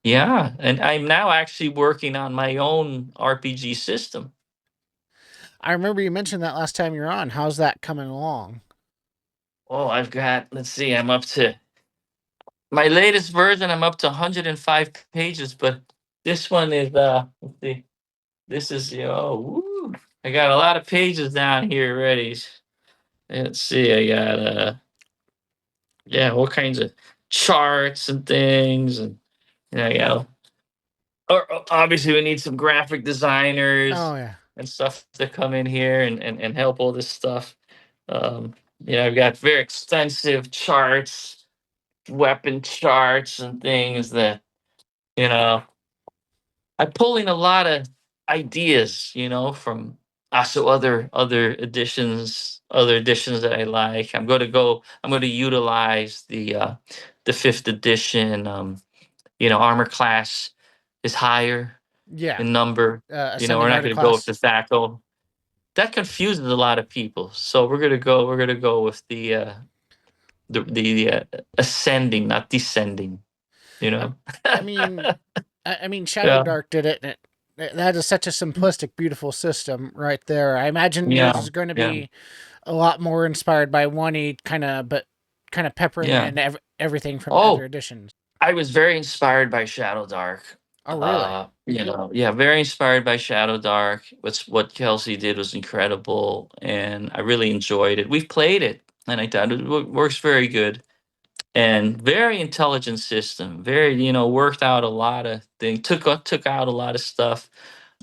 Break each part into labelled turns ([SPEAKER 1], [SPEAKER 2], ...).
[SPEAKER 1] Yeah, and I'm now actually working on my own RPG system.
[SPEAKER 2] I remember you mentioned that last time you were on. How's that coming along?
[SPEAKER 1] Oh, I've got, let's see, I'm up to my latest version, I'm up to 105 pages, but this one is, let's see, this is, woo, I got a lot of pages down here already. Let's see, I got, yeah, all kinds of charts and things. And I got, or obviously, we need some graphic designers
[SPEAKER 2] Oh yeah.
[SPEAKER 1] and stuff to come in here and help all this stuff. Um, I've got very extensive charts, weapon charts, and things that, you know, I pull in a lot of ideas, from also other editions that I like. I'm going to utilize the fifth edition. Armor class is higher
[SPEAKER 2] Yeah.
[SPEAKER 1] in number. We're
[SPEAKER 2] Ascending
[SPEAKER 1] not
[SPEAKER 2] armor
[SPEAKER 1] going to go with
[SPEAKER 2] class.
[SPEAKER 1] the Thaco. That confuses a lot of people. So we're gonna go with the ascending, not descending. You
[SPEAKER 2] I,
[SPEAKER 1] know.
[SPEAKER 2] I mean, I mean, Shadow
[SPEAKER 1] Yeah.
[SPEAKER 2] Dark did it. And that is such a simplistic, beautiful system right there. I imagine yours
[SPEAKER 1] Yeah.
[SPEAKER 2] is going to
[SPEAKER 1] Yeah.
[SPEAKER 2] be a lot more inspired by one E kind of, but kind of peppering
[SPEAKER 1] Yeah.
[SPEAKER 2] in everything from other
[SPEAKER 1] Oh,
[SPEAKER 2] editions.
[SPEAKER 1] I was very inspired by Shadow Dark.
[SPEAKER 2] Oh, really?
[SPEAKER 1] Yeah, very inspired by Shadow Dark. What Kelsey did was incredible, and I really enjoyed it. We've played it, and I thought it works very good. And very intelligent system, very, worked out a lot of things, took out a lot of stuff.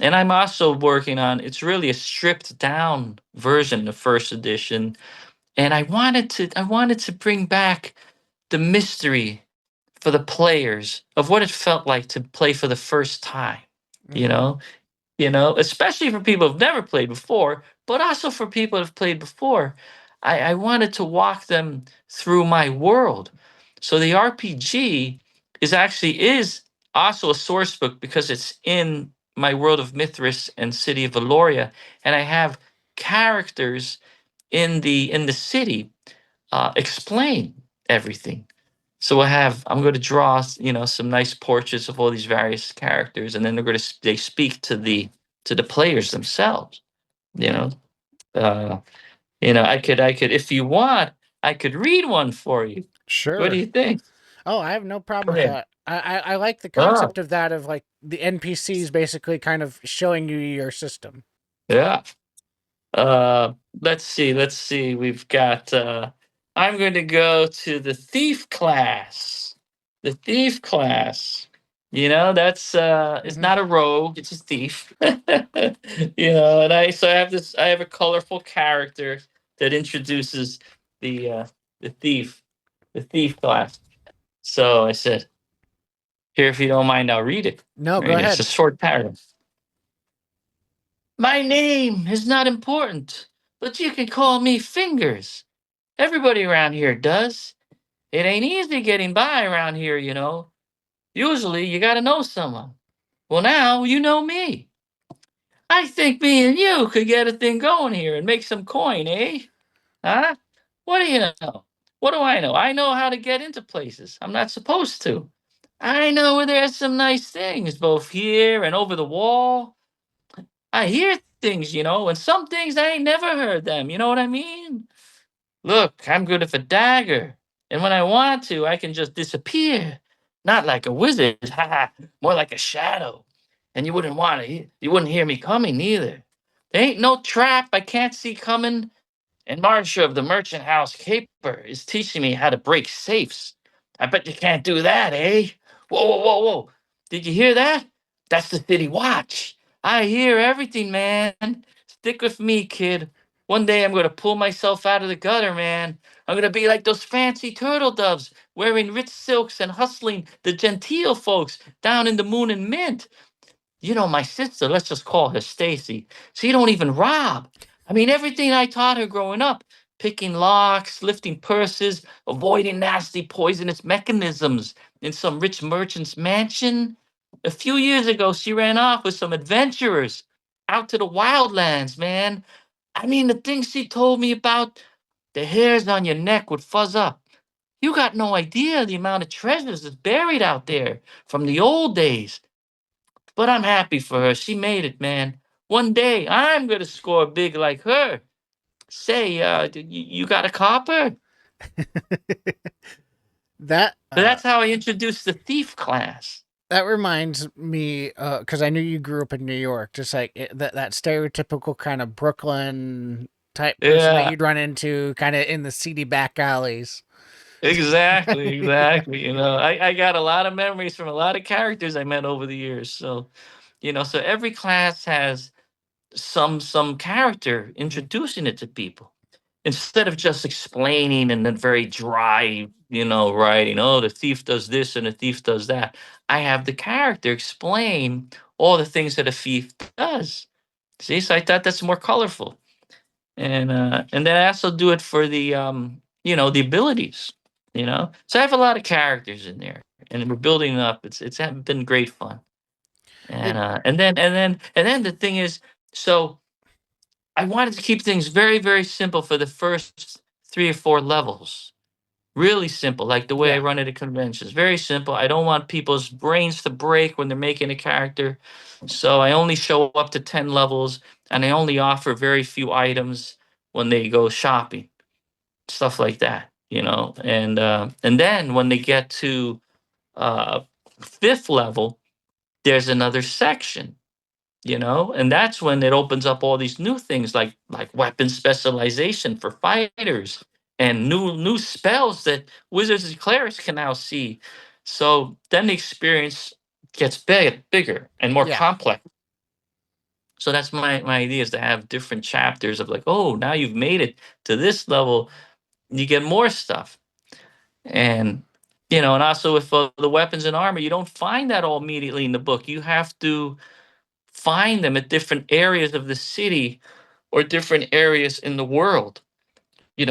[SPEAKER 1] And I'm also working on, it's really a stripped down version of first edition, and I wanted to bring back the mystery for the players of what it felt like to play for the first time, you
[SPEAKER 2] Mm-hmm.
[SPEAKER 1] know especially for people who've never played before, but also for people who've played before. I wanted to walk them through my world. So the RPG is also a source book because it's in my world of Mithras and city of Valoria, and I have characters in the city explain everything. So I'm going to draw, some nice portraits of all these various characters, and then they speak to the players themselves. You know, uh, I could, if you want, I could read one for you. What do
[SPEAKER 2] Sure.
[SPEAKER 1] you think?
[SPEAKER 2] Oh, I have no problem
[SPEAKER 1] Go
[SPEAKER 2] with
[SPEAKER 1] ahead.
[SPEAKER 2] that. I like the
[SPEAKER 1] Ah,
[SPEAKER 2] concept of that, of like the NPCs basically kind of showing you your system.
[SPEAKER 1] yeah. Uh, let's see. Let's see. We've got. I'm going to go to the thief class. The thief class. That's it's
[SPEAKER 2] Hmm.
[SPEAKER 1] not a rogue, it's a thief. And I have a colorful character that introduces the uh the thief, the thief class. So I said, here, if you don't mind, I'll read it.
[SPEAKER 2] No, go
[SPEAKER 1] Right? It's a
[SPEAKER 2] ahead.
[SPEAKER 1] short paragraph. My name is not important, but you can call me Fingers. Everybody around here does. It ain't easy getting by around here, Usually you gotta know someone. Well, now you know me. I think me and you could get a thing going here and make some coin, eh? Huh? What do you know? What do I know? I know how to get into places I'm not supposed to. I know where there's some nice things, both here and over the wall. I hear things, and some things I ain't never heard them. You know what I mean? Look, I'm good with a dagger, and when I want to, I can just disappear. Not like a wizard, haha, more like a shadow. And you wouldn't hear me coming neither. There ain't no trap I can't see coming, and Marcia of the Merchant House Caper is teaching me how to break safes. I bet you can't do that, eh? Whoa, whoa, whoa, whoa. Did you hear that? That's the city watch. I hear everything, man. Stick with me, kid. One day I'm going to pull myself out of the gutter, man. I'm going to be like those fancy turtle doves, wearing rich silks and hustling the genteel folks down in the Moon and Mint. My sister, let's just call her Stacy. She don't even rob. I mean, everything I taught her growing up, picking locks, lifting purses, avoiding nasty poisonous mechanisms in some rich merchant's mansion. A few years ago, she ran off with some adventurers out to the wildlands, man. I mean, the things she told me about, the hairs on your neck would fuzz up. You got no idea the amount of treasures that's buried out there from the old days. But I'm happy for her. She made it, man. One day I'm gonna score big like her. Say, you got a copper?
[SPEAKER 2] That
[SPEAKER 1] But that's how I introduced the thief class.
[SPEAKER 2] that reminds me, because I knew you grew up in New York, just like that stereotypical kind of Brooklyn type person that
[SPEAKER 1] Yeah,
[SPEAKER 2] you'd run into, kind of in the seedy back alleys.
[SPEAKER 1] exactly, exactly. I got a lot of memories from a lot of characters I met over the years. So, so every class has some character introducing it to people instead of just explaining in a very dry, writing. Oh, the thief does this and the thief does that. I have the character explain all the things that a thief does. See, so I thought that's more colorful, and then I also do it for the abilities. So I have a lot of characters in there, and we're building up. It's been great fun,
[SPEAKER 2] It
[SPEAKER 1] and then the thing is, so I wanted to keep things very, very simple for the first 3 or 4 levels. Really simple, like the way I
[SPEAKER 2] yeah,
[SPEAKER 1] run it at conventions. Very simple. I don't want people's brains to break when they're making a character. So I only show up to 10 levels and I only offer very few items when they go shopping. Stuff like that, And then when they get to uh 5th level, there's another section, and that's when it opens up all these new things like weapon specialization for fighters and new spells that wizards and clerics can now see. So then the experience gets bigger and more
[SPEAKER 2] yeah.
[SPEAKER 1] complex. So that's my idea, is to have different chapters of like, oh, now you've made it to this level, you get more stuff. And and also with the weapons and armor, you don't find that all immediately in the book. You have to find them at different areas of the city or different areas in the world.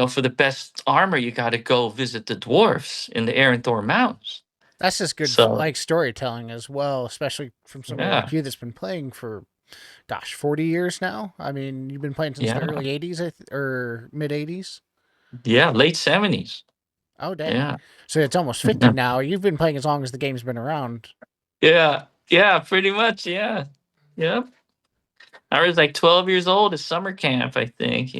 [SPEAKER 1] For the best armor, you got to go visit the dwarfs in the Aranthor Mountains.
[SPEAKER 2] That's just good,
[SPEAKER 1] So,
[SPEAKER 2] like storytelling as well, especially from somebody like
[SPEAKER 1] yeah,
[SPEAKER 2] you that's been playing for, gosh, 40 years now. I mean, you've been playing since the
[SPEAKER 1] yeah,
[SPEAKER 2] early '80s, or mid '80s.
[SPEAKER 1] yeah, late 70s.
[SPEAKER 2] Oh, dang!
[SPEAKER 1] Yeah.
[SPEAKER 2] So it's almost 50 now. You've been playing as long as the game's been around.
[SPEAKER 1] Yeah, yeah, pretty much. Yeah. Yep. I was like 12 years old at summer camp, I think.